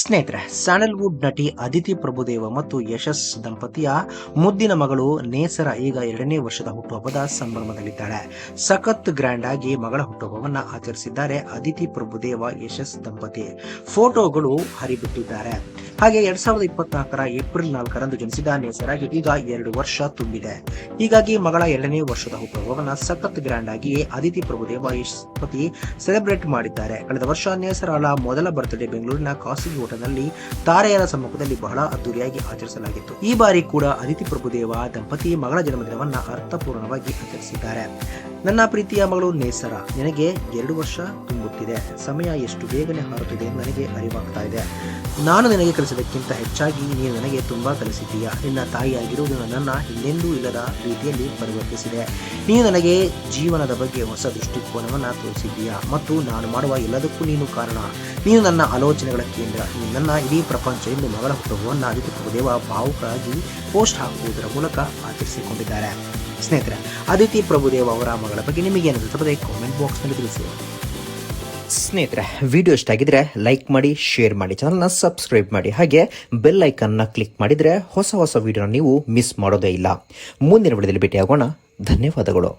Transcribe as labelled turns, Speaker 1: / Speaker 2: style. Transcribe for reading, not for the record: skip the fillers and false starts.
Speaker 1: ಸ್ನೇಹಿತರೆ, ಸ್ಯಾಂಡಲ್ವುಡ್ ನಟಿ ಅದಿತಿ ಪ್ರಭುದೇವ ಮತ್ತು ಯಶಸ್ ದಂಪತಿಯ ಮುದ್ದಿನ ಮಗಳು ನೇಸರ ಈಗ 2ನೇ ವರ್ಷದ ಹುಟ್ಟುಹಬ್ಬದ ಸಂಭ್ರಮದಲ್ಲಿದ್ದಾಳೆ. ಸಖತ್ ಗ್ರ್ಯಾಂಡ್ ಆಗಿ ಮಗಳ ಹುಟ್ಟುಹಬ್ಬವನ್ನ ಆಚರಿಸಿದ್ದಾರೆ ಅದಿತಿ ಪ್ರಭುದೇವ ಯಶಸ್ ದಂಪತಿ. ಫೋಟೋಗಳು ಹರಿಬಿಟ್ಟಿದ್ದಾರೆ. ಹಾಗೆ 2024ರ ಏಪ್ರಿಲ್ 4ರಂದು ಜನಿಸಿದ ನೇಸರಾಗಿ ಈಗ 2 ವರ್ಷ ತುಂಬಿದೆ. ಹೀಗಾಗಿ ಮಗಳ 2ನೇ ವರ್ಷದ ಹುಟ್ಟುಹಬ್ಬವನ್ನ ಸಖತ್ ಗ್ರ್ಯಾಂಡ್ ಆಗಿ ಅದಿತಿ ಪ್ರಭುದೇವ ಯಶಸ್ ದಂಪತಿ ಸೆಲೆಬ್ರೇಟ್ ಮಾಡಿದ್ದಾರೆ. ಕಳೆದ ವರ್ಷ ನೇಸರಾಳ ಮೊದಲ ಬರ್ತ್ಡೇ ಬೆಂಗಳೂರಿನ ಖಾಸಗಿ ಹೋಟೆಲ್ನಲ್ಲಿ ತಾರೆಯರ ಸಮ್ಮುಖದಲ್ಲಿ ಬಹಳ ಅದ್ದೂರಿಯಾಗಿ ಆಚರಿಸಲಾಗಿತ್ತು. ಈ ಬಾರಿ ಕೂಡ ಅದಿತಿ ಪ್ರಭುದೇವ ದಂಪತಿ ಮಗಳ ಜನ್ಮದಿನವನ್ನ ಅರ್ಥಪೂರ್ಣವಾಗಿ ಆಚರಿಸಿದ್ದಾರೆ. ನನ್ನ ಪ್ರೀತಿಯ ಮಗಳು ನೇಸರ, ನಿನಗೆ 2 ವರ್ಷ ತುಂಬುತ್ತಿದೆ. ಸಮಯ ಎಷ್ಟು ಬೇಗನೆ ಹಾರುತ್ತಿದೆ ನನಗೆ ಅರಿವಾಗ್ತಾ ಇದೆ. ನಾನು ನಿನಗೆ ಕಲಿಸಿದಕ್ಕಿಂತ ಹೆಚ್ಚಾಗಿ ನೀನು ನನಗೆ ತುಂಬಾ ಕಲಿಸಿದ್ದೀಯಾ. ನಿನ್ನ ತಾಯಿಯಾಗಿರುವುದು ನನ್ನನ್ನು ಹಿಂದೆಂದೂ ಇಲ್ಲದ ರೀತಿಯಲ್ಲಿ ಪರಿವರ್ತಿಸಿದೆ. ನೀನು ನನಗೆ ಜೀವನದ ಬಗ್ಗೆ ಹೊಸ ದೃಷ್ಟಿಕೋನವನ್ನ ತೋರಿಸಿದ್ದೀಯಾ ಮತ್ತು ನಾನು ಮಾಡುವ ಎಲ್ಲದಕ್ಕೂ ನೀನು ಕಾರಣ. ನೀನು ನನ್ನ ಆಲೋಚನೆಗಳ ಕೇಂದ್ರ. ನೀನು ನನ್ನ ಇಡೀ ಪ್ರಪಂಚ ಎಂದು ಮಗಳ ಹುಟ್ಟುಹಬ್ಬವನ್ನು ಅದಿತಿ ಪ್ರಭುದೇವ ಭಾವುಕರಾಗಿ ಪೋಸ್ಟ್ ಹಾಕುವುದರ ಮೂಲಕ ಆಚರಿಸಿಕೊಂಡಿದ್ದಾರೆ. ಸ್ನೇಹಿತರೆ, ಅದಿತಿ ಪ್ರಭುದೇವ ಅವರ ಮಗಳ ಬಗ್ಗೆ ನಿಮಗೆ ಏನಿದೆ ಕಾಮೆಂಟ್ ಬಾಕ್ಸ್ ನಲ್ಲಿ ತಿಳಿಸಿ. ಸ್ನೇಹಿತರೆ, ವಿಡಿಯೋ ಇಷ್ಟ ಆಗಿದ್ರೆ ಲೈಕ್ ಮಾಡಿ, ಶೇರ್ ಮಾಡಿ, ಚಾನಲ್ನ ಸಬ್ಸ್ಕ್ರೈಬ್ ಮಾಡಿ, ಹಾಗೆ ಬೆಲ್ ಐಕನ್ನ ಕ್ಲಿಕ್ ಮಾಡಿದ್ರೆ ಹೊಸ ವಿಡಿಯೋನ ನೀವು ಮಿಸ್ ಮಾಡೋದೇ ಇಲ್ಲ. ಮುಂದಿನ ವಿಡಿಯೋದಲ್ಲಿ ಭೇಟಿಯಾಗೋಣ. ಧನ್ಯವಾದಗಳು.